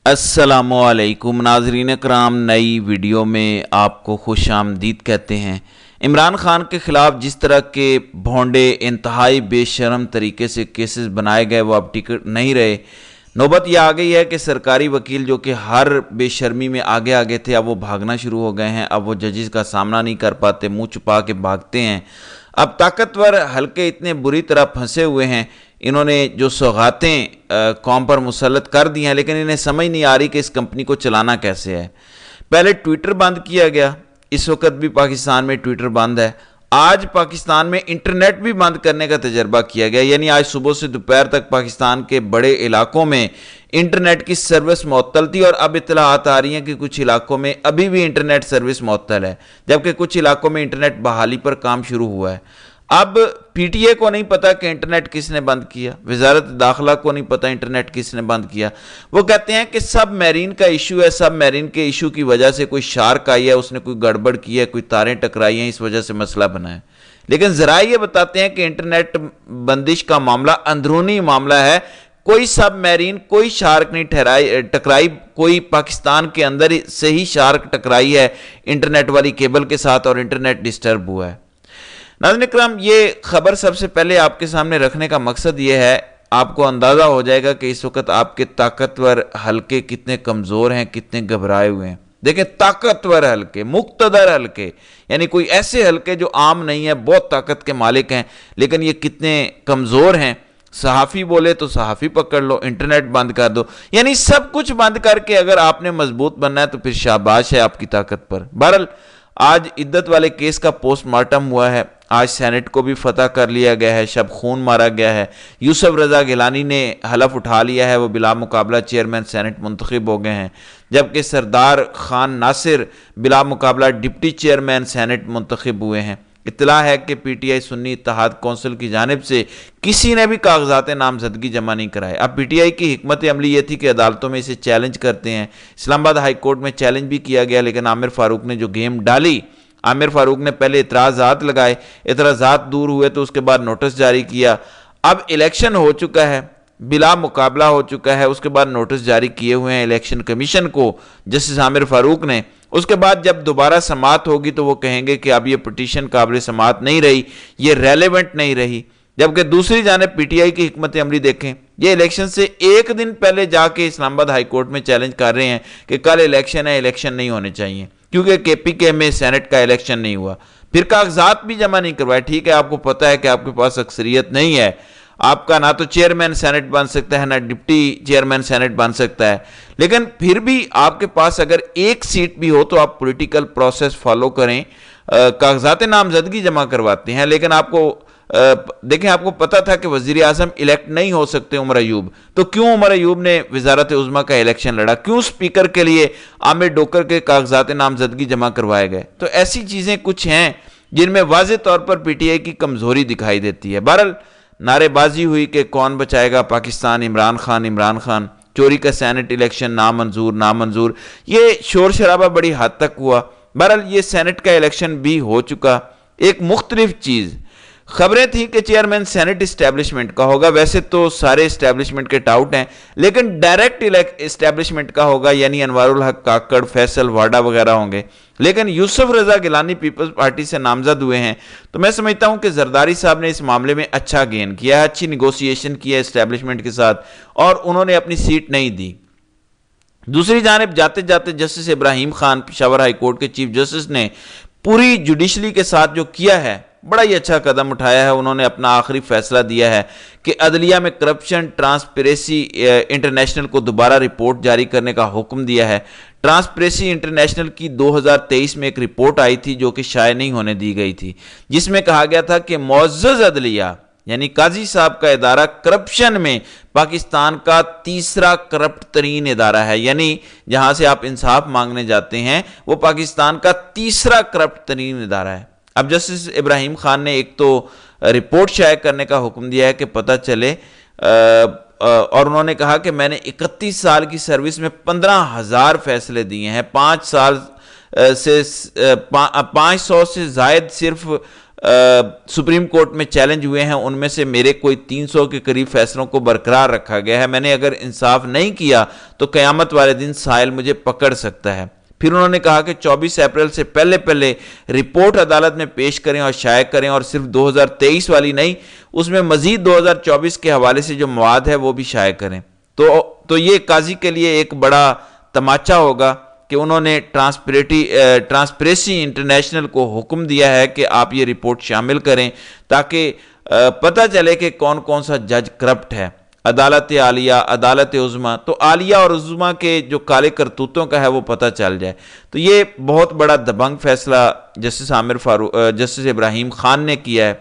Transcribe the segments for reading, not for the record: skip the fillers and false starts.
अस्सलामु अलैकुम नाज़रीन कराम, नई वीडियो में आपको खुश आमदीद कहते हैं। इमरान खान के ख़िलाफ़ जिस तरह के भोंडे इंतहाई बेशरम तरीके से केसेस बनाए गए वो अब टिकट नहीं रहे। नौबत यह आ गई है कि सरकारी वकील जो कि हर बेशर्मी में आगे आगे थे, अब वो भागना शुरू हो गए हैं। अब वो जजेस का सामना नहीं कर पाते, मुंह छुपा के भागते हैं। अब ताकतवर हल्के इतने बुरी तरह फंसे हुए हैं, इन्होंने जो सौगातें कौम पर मुसल्लत कर दी हैं, लेकिन इन्हें समझ नहीं आ रही कि इस कंपनी को चलाना कैसे है। पहले ट्विटर बंद किया गया, इस वक्त भी पाकिस्तान में ट्विटर बंद है। आज पाकिस्तान में इंटरनेट भी बंद करने का तजर्बा किया गया, यानी आज सुबह से दोपहर तक पाकिस्तान के बड़े इलाकों में इंटरनेट की सर्विस मुअत्तल थी, और अब इत्तलाआत आ रही हैं कि कुछ इलाकों में अभी भी इंटरनेट सर्विस मुअत्तल है, जबकि कुछ इलाकों में इंटरनेट बहाली पर काम शुरू हुआ है। अब पीटीए को नहीं पता कि इंटरनेट किसने बंद किया, वजारत दाखिला को नहीं पता इंटरनेट किसने बंद किया। वो कहते हैं कि सब मैरीन का इशू है, सब मैरीन के इशू की वजह से कोई शार्क आई है, उसने कोई गड़बड़ की है, कोई तारें टकराई हैं, इस वजह से मसला बना है। लेकिन जरा ये बताते हैं कि इंटरनेट बंदिश का मामला अंदरूनी मामला है, कोई सब मैरीन, कोई शार्क नहीं टकराई, कोई पाकिस्तान के अंदर से ही शार्क टकराई है इंटरनेट वाली केबल के साथ और इंटरनेट डिस्टर्ब हुआ है। नाज़रीन इकराम, ये खबर सबसे पहले आपके सामने रखने का मकसद ये है, आपको अंदाज़ा हो जाएगा कि इस वक्त आपके ताकतवर हल्के कितने कमज़ोर हैं, कितने घबराए हुए हैं। देखें, ताकतवर हल्के, मुक्तदर हल्के, यानी कोई ऐसे हल्के जो आम नहीं है, बहुत ताकत के मालिक हैं, लेकिन ये कितने कमज़ोर हैं। सहाफ़ी बोले तो सहाफ़ी पकड़ लो, इंटरनेट बंद कर दो, यानी सब कुछ बंद करके अगर आपने मजबूत बनना है तो फिर शाबाश है आपकी ताकत पर। बहरहाल आज इद्दत वाले केस का पोस्टमार्टम हुआ है, आज सेनेट को भी फतह कर लिया गया है, शब खून मारा गया है। यूसुफ रज़ा गिलानी ने हलफ उठा लिया है, वो बिला मुकाबला चेयरमैन सेनेट मुंतखब हो गए हैं, जबकि सरदार खान नासिर बिला मुकाबला डिप्टी चेयरमैन सेनेट मुंतखब हुए हैं। इत्तला है कि पीटीआई सुन्नी इत्तेहाद कौंसिल की जानिब से किसी ने भी कागजात नामजदगी जमा नहीं कराए। अब पीटीआई की हिकमत अमली ये थी कि अदालतों में इसे चैलेंज करते हैं। इस्लामाबाद हाई कोर्ट में चैलेंज भी किया गया, लेकिन आमिर फारूक ने जो गेम डाली, आमिर फारूक ने पहले इतराज़ात लगाए, इतराज़ात दूर हुए तो उसके बाद नोटिस जारी किया। अब इलेक्शन हो चुका है, बिला मुकाबला हो चुका है, उसके बाद नोटिस जारी किए हुए हैं इलेक्शन कमीशन को जस्टिस आमिर फारूक ने। उसके बाद जब दोबारा समाअत होगी तो वो कहेंगे कि अब ये पिटीशन काबिल समाअत नहीं रही, ये रेलेवेंट नहीं रही। जबकि दूसरी जानिब पीटीआई की हिकमत अमली देखें, ये इलेक्शन से एक दिन पहले जाके इस्लामाबाद हाई कोर्ट में चैलेंज कर रहे हैं कि कल इलेक्शन है, इलेक्शन नहीं होने चाहिए, क्योंकि केपीके में सेनेट का इलेक्शन नहीं हुआ। फिर कागजात भी जमा नहीं करवाए। ठीक है, आपको पता है कि आपके पास अक्सरियत नहीं है, आपका ना तो चेयरमैन सेनेट बन सकता है, ना डिप्टी चेयरमैन सेनेट बन सकता है, लेकिन फिर भी आपके पास अगर एक सीट भी हो तो आप पॉलिटिकल प्रोसेस फॉलो करें, कागजात नामजदगी जमा करवाते हैं। लेकिन आपको देखें, आपको पता था कि वजीर आजम इलेक्ट नहीं हो सकते उमर अयूब, तो क्यों उमर अयूब ने वजारत उज़्मा का इलेक्शन लड़ा, क्यों स्पीकर के लिए आमिर डोकर के कागजात नामजदगी जमा करवाए गए। तो ऐसी चीज़ें कुछ हैं जिनमें वाज़ेह तौर पर पीटीआई की कमज़ोरी दिखाई देती है। बहरहाल नारेबाजी हुई कि कौन बचाएगा पाकिस्तान, इमरान खान, चोरी का सेनेट इलेक्शन नामंजूर, ये शोर शराबा बड़ी हद तक हुआ। बहरहाल ये सेनेट का इलेक्शन भी हो चुका। एक मुख्तलिफ चीज़ खबरें थी कि चेयरमैन सेनेट इस्टेब्लिशमेंट का होगा, वैसे तो सारे इस्टेब्लिशमेंट के टाउट हैं, लेकिन डायरेक्ट इस्टेब्लिशमेंट का होगा, यानी अनवारुल हक काकड़, फैसल वाडा वगैरह होंगे। लेकिन यूसुफ रज़ा गिलानी पीपल्स पार्टी से नामजद हुए हैं, तो मैं समझता हूं कि जरदारी साहब ने इस मामले में अच्छा गेन किया है, अच्छी निगोशिएशन किया है इस्टेब्लिशमेंट के साथ, और उन्होंने अपनी सीट नहीं दी। दूसरी जानिब जाते जाते justice Ibrahim Khan Peshawar high court के चीफ जस्टिस ने पूरी जुडिशरी के साथ जो किया है, बड़ा ही अच्छा कदम उठाया है। उन्होंने अपना आखिरी फैसला दिया है कि अदलिया में करप्शन, ट्रांसपेरेंसी इंटरनेशनल को दोबारा रिपोर्ट जारी करने का हुक्म दिया है। ट्रांसपेरेंसी इंटरनेशनल की 2023 में एक रिपोर्ट आई थी जो कि शाये नहीं होने दी गई थी, जिसमें कहा गया था कि मुअज़्ज़ज़ अदलिया यानी काजी साहब का इदारा करप्शन में पाकिस्तान का तीसरा करप्ट तरीन इदारा है, यानी जहां से आप इंसाफ मांगने जाते हैं वो पाकिस्तान का तीसरा करप्ट तरीन इदारा है। अब जस्टिस इब्राहिम खान ने एक तो रिपोर्ट शाये करने का हुक्म दिया है कि पता चले, और उन्होंने कहा कि मैंने 31 साल की सर्विस में 15,000 फैसले दिए हैं, 5 साल से 500 से जायद सिर्फ سپریم کورٹ میں چیلنج ہوئے ہیں، ان میں سے میرے کوئی 300 کے قریب فیصلوں کو برقرار رکھا گیا ہے، میں نے اگر انصاف نہیں کیا تو قیامت والے دن سائل مجھے پکڑ سکتا ہے۔ پھر انہوں نے کہا کہ 24 اپریل سے پہلے رپورٹ عدالت میں پیش کریں اور شائع کریں، اور صرف 2023 والی نہیں، اس میں مزید 2024 کے حوالے سے جو مواد ہے وہ بھی شائع کریں۔ تو یہ قاضی کے لیے ایک بڑا تماچا ہوگا کہ انہوں نے ٹرانسپریسی انٹرنیشنل کو حکم دیا ہے کہ آپ یہ رپورٹ شامل کریں تاکہ پتہ چلے کہ کون کون سا جج کرپٹ ہے۔ عدالت عالیہ، عدالت عظمیٰ، تو عالیہ اور عظمیٰ کے جو کالے کرتوتوں کا ہے وہ پتہ چل جائے۔ تو یہ بہت بڑا دبنگ فیصلہ جسٹس ابراہیم خان نے کیا ہے۔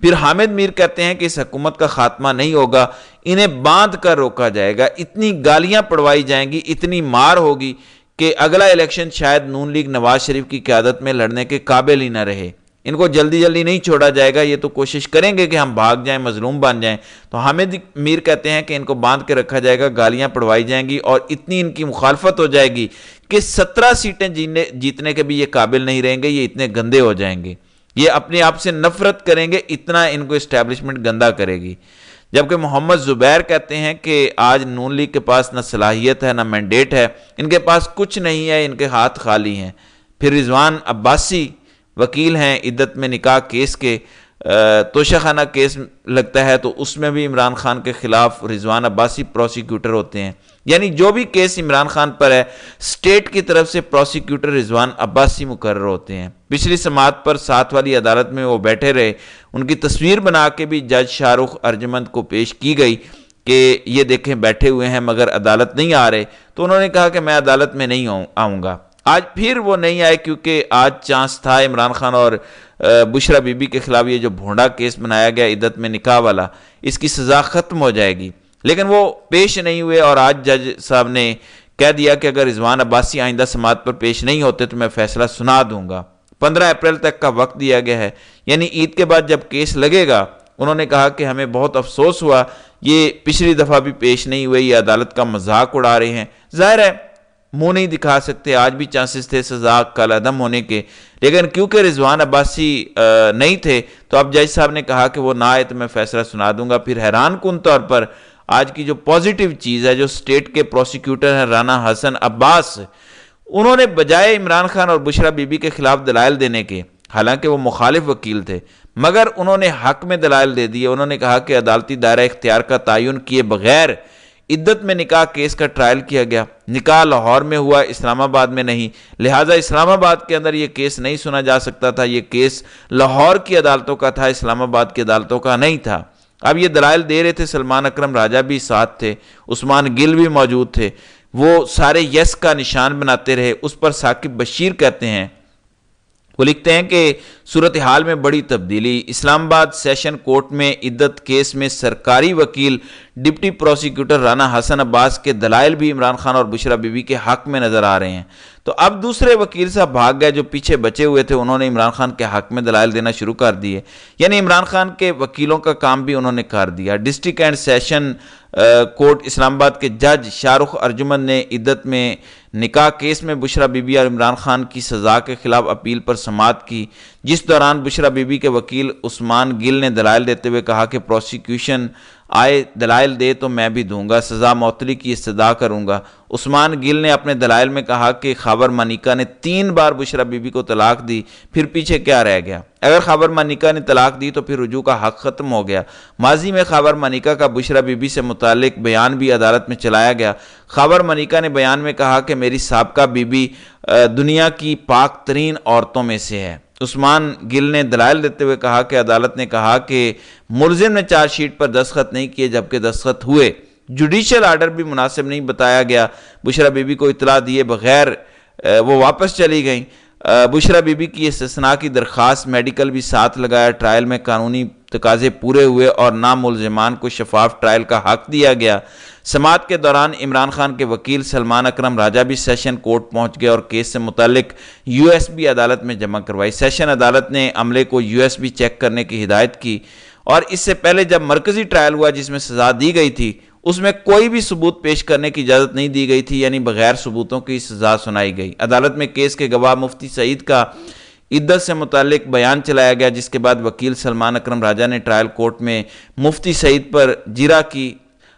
پھر حامد میر کہتے ہیں کہ اس حکومت کا خاتمہ نہیں ہوگا، انہیں باندھ کر روکا جائے گا، اتنی گالیاں پڑوائی جائیں گی، اتنی مار ہوگی کہ اگلا الیکشن شاید نون لیگ نواز شریف کی قیادت میں لڑنے کے قابل ہی نہ رہے۔ ان کو جلدی نہیں چھوڑا جائے گا، یہ تو کوشش کریں گے کہ ہم بھاگ جائیں، مظلوم بن جائیں۔ تو حامد میر کہتے ہیں کہ ان کو باندھ کے رکھا جائے گا، گالیاں پڑوائی جائیں گی، اور اتنی ان کی مخالفت ہو جائے گی کہ 17 سیٹیں جیتنے کے بھی یہ قابل نہیں رہیں گے، یہ اتنے گندے ہو جائیں گے، یہ اپنے آپ سے نفرت کریں گے، اتنا ان کو اسٹیبلشمنٹ گندا کرے گی۔ جبکہ محمد زبیر کہتے ہیں کہ آج نون لیگ کے پاس نہ صلاحیت ہے نہ مینڈیٹ ہے، ان کے پاس کچھ نہیں ہے، ان کے ہاتھ خالی ہیں۔ پھر رضوان عباسی وکیل ہیں عدت میں نکاح کیس کے، توشہ خانہ کیس لگتا ہے تو اس میں بھی عمران خان کے خلاف رضوان عباسی پروسیکیوٹر ہوتے ہیں، یعنی جو بھی کیس عمران خان پر ہے سٹیٹ کی طرف سے پروسیکیوٹر رضوان عباسی مقرر ہوتے ہیں۔ پچھلی سماعت پر 7 والی عدالت میں وہ بیٹھے رہے، ان کی تصویر بنا کے بھی جج شاہ رخ ارجمند کو پیش کی گئی کہ یہ دیکھیں بیٹھے ہوئے ہیں مگر عدالت نہیں آ رہے، تو انہوں نے کہا کہ میں عدالت میں نہیں آؤں گا۔ آج پھر وہ نہیں آئے کیونکہ آج چانس تھا عمران خان اور بشرا بی بی کے خلاف یہ جو بھونڈا کیس بنایا گیا عدت میں نکاح والا، اس کی سزا ختم ہو جائے گی، لیکن وہ پیش نہیں ہوئے، اور آج جج صاحب نے کہہ دیا کہ اگر رضوان عباسی آئندہ سماعت پر پیش نہیں ہوتے تو میں فیصلہ سنا دوں گا۔ 15 اپریل تک کا وقت دیا گیا ہے، یعنی عید کے بعد جب کیس لگے گا۔ انہوں نے کہا کہ ہمیں بہت افسوس ہوا، یہ پچھلی دفعہ بھی پیش نہیں ہوئے، یہ عدالت کا مذاق اڑا رہے ہیں۔ ظاہر ہے منہ نہیں دکھا سکتے، آج بھی چانسز تھے سزا کل عدم ہونے کے، لیکن کیونکہ رضوان عباسی نہیں تھے تو اب جج صاحب نے کہا کہ وہ نہ آئے تو میں فیصلہ سنا دوں گا۔ پھر حیران کن طور پر آج کی جو پازیٹیو چیز ہے، جو سٹیٹ کے پروسیکیوٹر ہیں رانا حسن عباس، انہوں نے بجائے عمران خان اور بشرا بی بی کے خلاف دلائل دینے کے، حالانکہ وہ مخالف وکیل تھے، مگر انہوں نے حق میں دلائل دے دیے۔ انہوں نے کہا کہ عدالتی دائرہ اختیار کا تعین کیے بغیر عدت میں نکاح کیس کا ٹرائل کیا گیا، نکاح لاہور میں ہوا، اسلام آباد میں نہیں، لہٰذا اسلام آباد کے اندر یہ کیس نہیں سنا جا سکتا تھا، یہ کیس لاہور کی عدالتوں کا تھا، اسلام آباد کی عدالتوں کا نہیں تھا۔ اب یہ دلائل دے رہے تھے، سلمان اکرم راجہ بھی ساتھ تھے، عثمان گل بھی موجود تھے، وہ سارے یس کا نشان بناتے رہے۔ اس پر ثاقب بشیر کہتے ہیں، وہ لکھتے ہیں کہ صورتحال میں بڑی تبدیلی، اسلام آباد سیشن کورٹ میں عدت کیس میں سرکاری وکیل ڈپٹی پروسیکیوٹر رانا حسن عباس کے دلائل بھی عمران خان اور بشرا بی بی کے حق میں نظر آ رہے ہیں۔ تو اب دوسرے وکیل صاحب بھاگ گئے، جو پیچھے بچے ہوئے تھے، انہوں نے عمران خان کے حق میں دلائل دینا شروع کر دیے، یعنی عمران خان کے وکیلوں کا کام بھی انہوں نے کر دیا۔ ڈسٹرکٹ اینڈ سیشن کورٹ اسلام آباد کے جج شاہ رخ ارجمند نے عدت میں نکاح کیس میں بشرا بی بی اور عمران خان کی سزا کے خلاف اپیل پر سماعت کی، جس دوران بشرا بی بی کے وکیل عثمان گل نے دلائل دیتے ہوئے کہا کہ پروسیکیوشن آئے دلائل دے تو میں بھی دوں گا، سزا معطلی کی استدعا کروں گا۔ عثمان گل نے اپنے دلائل میں کہا کہ خاور مانیکا نے 3 بار بشرا بی بی کو طلاق دی، پھر پیچھے کیا رہ گیا؟ اگر خاور مانیکا نے طلاق دی تو پھر رجوع کا حق ختم ہو گیا۔ ماضی میں خاور مانیکا کا بشرا بی بی سے متعلق بیان بھی عدالت میں چلایا گیا۔ خاور مانیکا نے بیان میں کہا کہ میری سابقہ بی بی دنیا کی پاک ترین عورتوں میں سے ہے۔ عثمان گل نے دلائل دیتے ہوئے کہا کہ عدالت نے کہا کہ ملزم نے چارج شیٹ پر دستخط نہیں کیے جبکہ دستخط ہوئے، جوڈیشل آرڈر بھی مناسب نہیں بتایا گیا، بشرا بی بی کو اطلاع دیے بغیر وہ واپس چلی گئیں۔ بشرا بی بی کی استثناء کی درخواست، میڈیکل بھی ساتھ لگایا، ٹرائل میں قانونی تقاضے پورے ہوئے اور ناملزمان کو شفاف ٹرائل کا حق دیا گیا۔ سماعت کے دوران عمران خان کے وکیل سلمان اکرم راجہ بھی سیشن کورٹ پہنچ گئے اور کیس سے متعلق یو ایس بی عدالت میں جمع کروائی۔ سیشن عدالت نے عملے کو یو ایس بی چیک کرنے کی ہدایت کی، اور اس سے پہلے جب مرکزی ٹرائل ہوا جس میں سزا دی گئی تھی، اس میں کوئی بھی ثبوت پیش کرنے کی اجازت نہیں دی گئی تھی، یعنی بغیر ثبوتوں کی سزا سنائی گئی۔ عدالت میں کیس کے گواہ مفتی سعید کا इद्दत से मुतालिक बयान चलाया गया, जिसके बाद वकील सलमान अकरम राजा ने ट्रायल कोर्ट में मुफ्ती सईद पर जिरा की।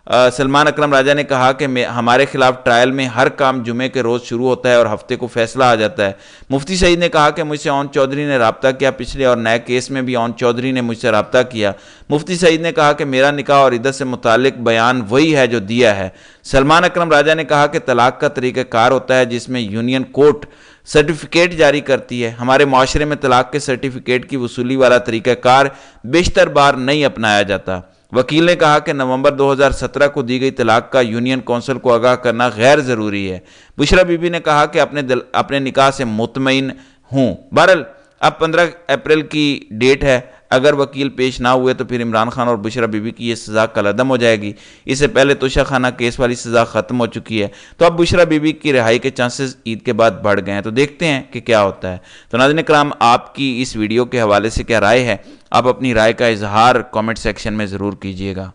सलमान अकरम राजा ने कहा कि हमारे खिलाफ ट्रायल में हर काम जुमे के रोज़ शुरू होता है और हफ्ते को फैसला आ जाता है। मुफ्ती सईद ने कहा कि मुझसे ओन चौधरी ने रब्ता किया, पिछले और नए केस में भी ओन चौधरी ने मुझसे रब्ता किया। मुफ्ती सईद ने कहा कि मेरा निकाह और इद्दत से मुतालिक बयान वही है जो दिया है। सलमान अकरम राजा ने कहा कि तलाक का तरीक़ाकार होता है जिसमें यूनियन कोर्ट सर्टिफिकेट जारी करती है। हमारे माशरे में तलाक के सर्टिफिकेट की वसूली वाला तरीक़ाकार बेशतर बार नहीं अपनाया जाता। वकील ने कहा कि नवंबर 2017 को दी गई तलाक का यूनियन कौंसिल को आगाह करना गैर ज़रूरी है। बुशरा बीबी ने कहा कि अपने निकाह से मुतमईन हूँ। बहरहाल अब 15 अप्रैल की डेट है, अगर वकील पेश ना हुए तो फिर इमरान खान और बुशरा बीबी की ये सज़ा कलअदम हो जाएगी। इससे पहले तोशा खाना केस वाली सज़ा ख़त्म हो चुकी है, तो अब बुशरा बीबी की रिहाई के चांसेस ईद के बाद बढ़ गए हैं। तो देखते हैं कि क्या होता है। तो नाज़रीन कराम, आपकी इस वीडियो के हवाले से क्या राय है? आप अपनी राय का इजहार कमेंट सेक्शन में ज़रूर कीजिएगा।